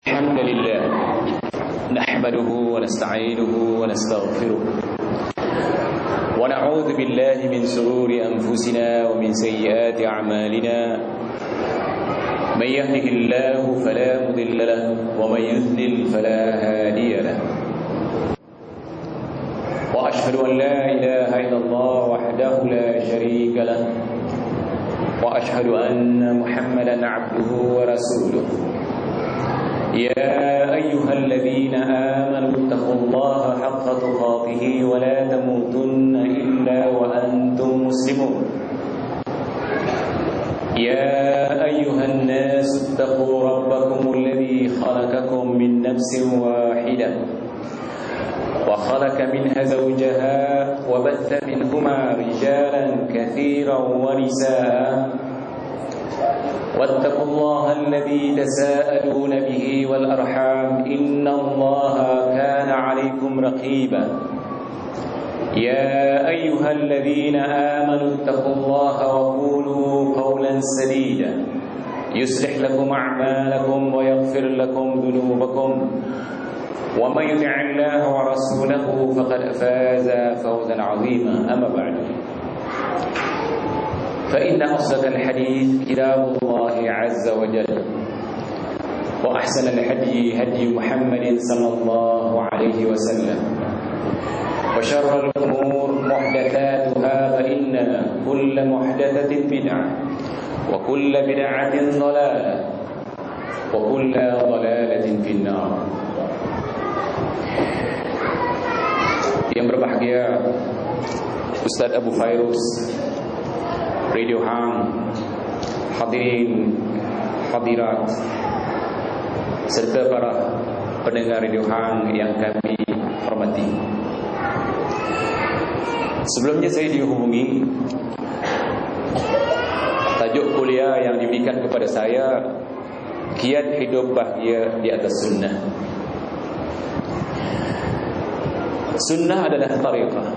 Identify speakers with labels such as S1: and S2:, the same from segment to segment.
S1: الحمد لله نحمده ونستعينه ونستغفره ونعوذ بالله من شرور أنفسنا ومن سيئات أعمالنا من يهده الله فلا مضل له ومن يضلل فلا هادي له وأشهد أن لا إله إلا الله وحده لا شريك له وأشهد أن محمدا عبده ورسوله يا أيها الذين آمنوا اتقوا الله حق تقاته ولا تموتن إلا وأنتم مسلمون يا أيها الناس اتقوا ربكم الذي خلقكم من نفس واحدة وخلق منها زوجها وبث منهما رجالا كثيرا ونساء واتقوا الله الذي تساءلون به والأرحام إن الله كان عليكم رقيبا يا أيها الذين آمنوا اتقوا الله وقولوا قولا سديدا يصلح لكم أعمالكم ويغفر لكم ذنوبكم ومن يطع الله ورسوله فقد فاز فوزا عظيما أما بعد فإن أصدق الحديث كتاب الله عز وجل وأحسن الهدي هدي محمد صلى الله عليه وسلم وشر الأمور محدثاتها فإن كل محدثة بدعة وكل بدعة ضلالة وكل ضلالة في النار. Yang berbahagia Ustaz Abu Fairuz, Radio Hang, hadirin hadirat serta para pendengar Radio Hang yang kami hormati. Sebelumnya saya dihubungi, tajuk kuliah yang diberikan kepada saya, Kiat Hidup Bahagia di Atas Sunnah. Sunnah adalah tariqah,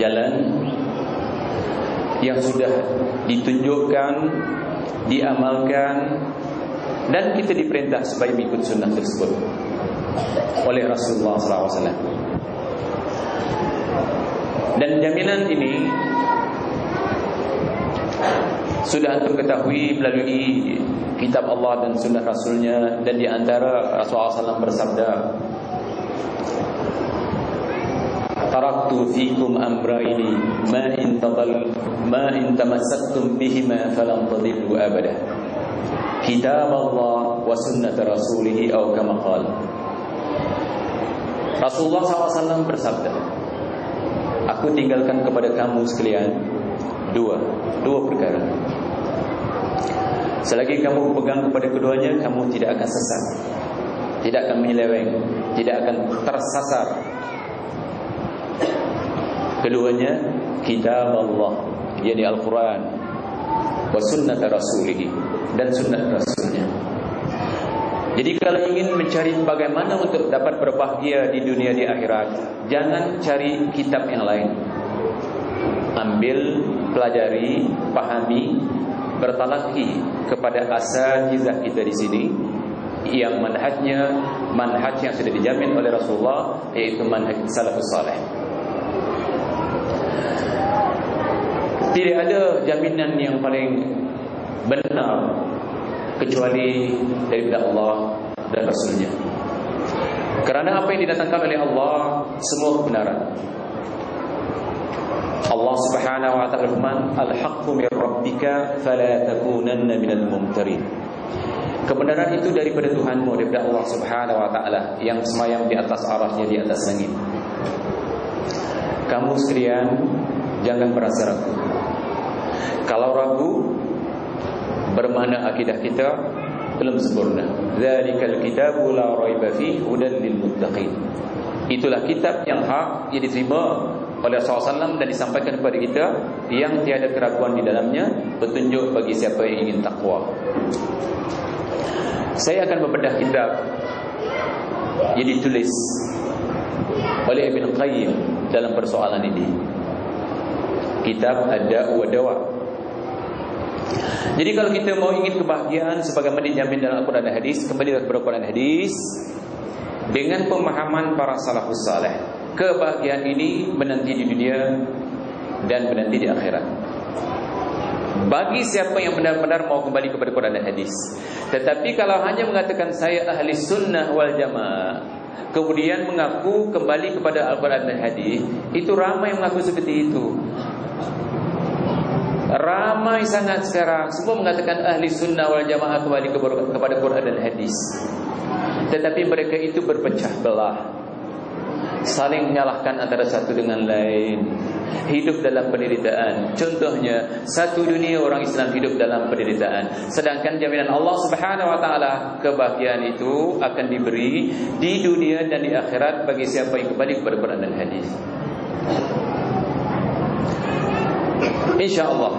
S1: jalan yang sudah ditunjukkan, diamalkan, dan kita diperintah supaya mengikut sunnah tersebut oleh Rasulullah SAW. Dan jaminan ini sudah antum ketahui melalui kitab Allah dan sunnah Rasulnya. Dan di antara Rasulullah SAW bersabda, taraktu fikum amrayni ma in tamassaktum bihima falan tadillu abada, kitab Allah wa sunnat rasulih atau kama qala. Rasulullah SAW bersabda, aku tinggalkan kepada kamu sekalian dua perkara. Selagi kamu pegang kepada keduanya, kamu tidak akan sesat, tidak akan menyeleweng, tidak akan tersasar. Keduanya kitab Allah, yakni Al-Quran, wa sunnat rasulih, dan sunnat rasulnya. Jadi kalau ingin mencari bagaimana untuk dapat berbahagia di dunia di akhirat, jangan cari kitab yang lain. Ambil, pelajari, pahami, bertalaki kepada asatizah kita di sini, yang manhaj yang sudah dijamin oleh Rasulullah, yaitu manhaj salafus saleh. Tidak ada jaminan yang paling benar kecuali daripada Allah dan Rasulnya. Kerana apa yang didatangkan oleh Allah semua kebenaran. Allah Subhanahu wa ta'ala firman, al-haqqu min rabbika fala takunanna minal mumtarin. Kebenaran itu daripada Tuhanmu, daripada Allah Subhanahu wa ta'ala yang semayam di atas arasnya, di atas langit. Kamu sekalian jangan merasa ragu. Kalau ragu, bermakna akidah kita belum sempurna. Dzalikal kitabu la raiba fihi hudan lil muttaqin. Itulah kitab yang hak, yang diterima oleh Rasulullah SAW dan disampaikan kepada kita, yang tiada keraguan di dalamnya, petunjuk bagi siapa yang ingin takwa. Saya akan membedah kitab yang ditulis oleh Ibn Qayyim dalam persoalan ini. Kitab Ad-Da' wa Dawa. Jadi kalau kita mau ingin kebahagiaan sebagaimana dijamin dalam Al-Quran dan Hadis, kembali kepada Al-Quran dan Hadis dengan pemahaman para salafus saleh. Kebahagiaan ini menanti di dunia dan menanti di akhirat. Bagi siapa yang benar-benar mau kembali kepada Quran dan Hadis. Tetapi kalau hanya mengatakan saya ahli sunnah wal jamaah, kemudian mengaku kembali kepada Al-Quran dan Hadis, itu ramai yang mengaku seperti itu. Ramai sangat sekarang semua mengatakan ahli sunnah wal jamaah kembali kepada Quran dan Hadis. Tetapi mereka itu berpecah belah, saling menyalahkan antara satu dengan lain, hidup dalam penderitaan. Contohnya, satu dunia orang Islam hidup dalam penderitaan, sedangkan jaminan Allah Subhanahu wa taala kebahagiaan itu akan diberi di dunia dan di akhirat bagi siapa yang kembali kepada Quran dan Hadis. InsyaAllah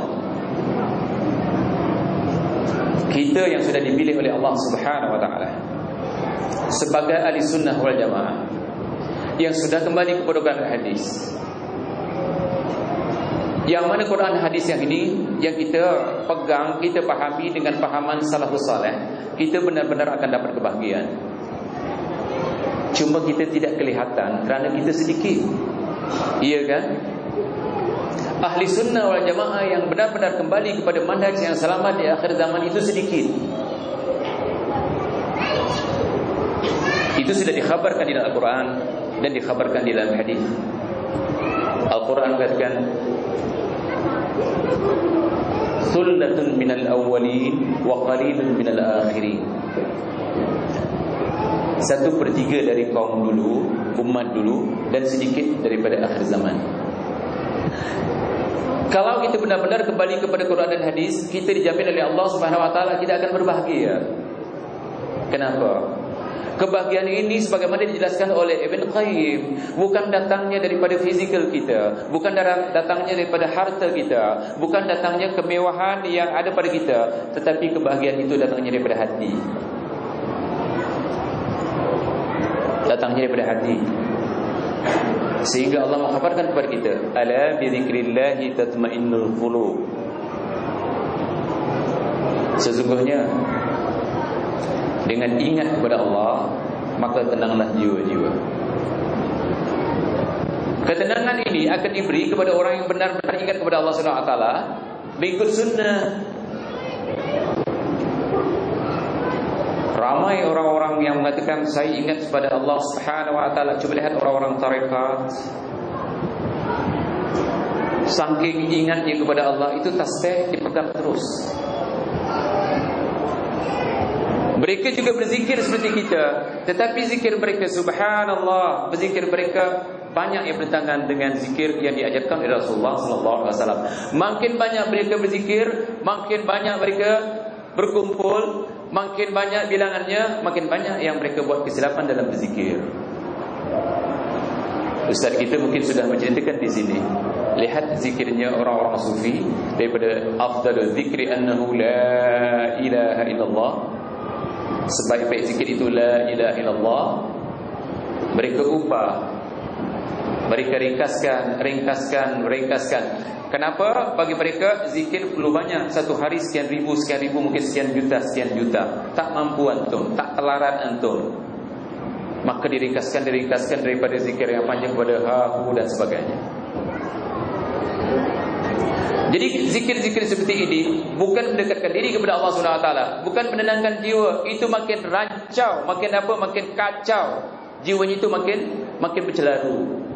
S1: kita yang sudah dipilih oleh Allah Subhanahu wa ta'ala sebagai ahli sunnah wal jamaah, yang sudah kembali kepada Quran dan Hadis, yang mana Quran dan Hadis yang ini yang kita pegang, kita pahami dengan pahaman salafus saleh, kita benar-benar akan dapat kebahagiaan. Cuma kita tidak kelihatan kerana kita sedikit. Iya kan? Ahli sunnah wal jamaah yang benar-benar kembali kepada manhaj yang selamat di akhir zaman itu sedikit. Itu sudah dikhabarkan di dalam Al-Quran dan dikhabarkan di dalam hadis. Al-Quran mengatakan sullatun minal awwalin wa qalilun minal akhirin. 1/3 dari kaum dulu, umat dulu, dan sedikit daripada akhir zaman. Kalau kita benar-benar kembali kepada Quran dan Hadis, kita dijamin oleh Allah Subhanahu wa taala kita akan berbahagia. Kenapa? Kebahagiaan ini sebagaimana dijelaskan oleh Ibn Qayyim, bukan datangnya daripada fizikal kita, bukan datangnya daripada harta kita, bukan datangnya kemewahan yang ada pada kita, tetapi kebahagiaan itu datangnya daripada hati. Datangnya daripada hati. Sehingga Allah mengkhabarkan kepada kita, ala bi dzikrillahi tatmainnul qulub. Sesungguhnya dengan ingat kepada Allah, maka tenanglah jiwa-jiwa. Ketenangan ini akan diberi kepada orang yang benar-benar ingat kepada Allah Subhanahu wa taala, mengikut sunnah. Ramai orang-orang yang mengatakan saya ingat kepada Allah Subhanahu wa taala. Coba lihat orang-orang tarekat, saking ingatnya kepada Allah, itu tasbih dipegang terus. Mereka juga berzikir seperti kita, tetapi zikir mereka subhanallah, berzikir mereka banyak yang bertentangan dengan zikir yang diajarkan oleh Rasulullah sallallahu alaihi wasallam. Makin banyak mereka berzikir, makin banyak mereka berkumpul, makin banyak bilangannya, makin banyak yang mereka buat kesilapan dalam berzikir. Ustaz kita mungkin sudah menceritakan di sini. Lihat zikirnya orang-orang sufi, daripada afdalul zikri annahu la ilaha illallah. Sebaik-baik zikir itu la ilaha illallah. Mereka ubah, mereka ringkaskan. Kenapa? Bagi mereka zikir perlu banyak, satu hari sekian ribu, mungkin sekian juta. Tak mampu antum, tak telaran antum. Maka diringkaskan daripada zikir yang panjang kepada ha, hu dan sebagainya. Jadi zikir-zikir seperti ini bukan mendekatkan diri kepada Allah Subhanahu wa taala, bukan menenangkan jiwa, itu makin rancau, makin kacau. Jiwanya itu makin bercelaru.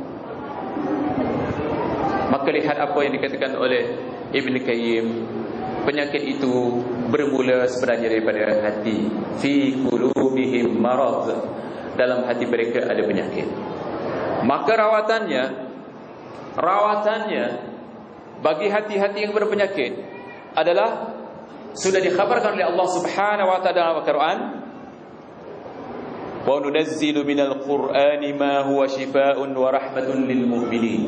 S1: Maka lihat apa yang dikatakan oleh Ibn Qayyim, penyakit itu bermula sebenarnya daripada hati. Fi qulubihim marad, dalam hati mereka ada penyakit. Maka rawatannya bagi hati-hati yang berpenyakit adalah sudah dikhabarkan oleh Allah Subhanahu wa taala dalam Al-Qur'an, wa nunazzilu minal qur'ani ma huwa shifaa'un wa rahmatun lil mu'minin.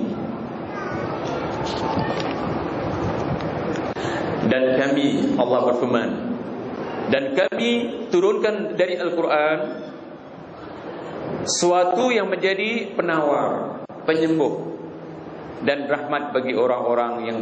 S1: Dan kami, Allah berfirman, dan kami turunkan dari Al-Qur'an suatu yang menjadi penawar, penyembuh dan rahmat bagi orang-orang yang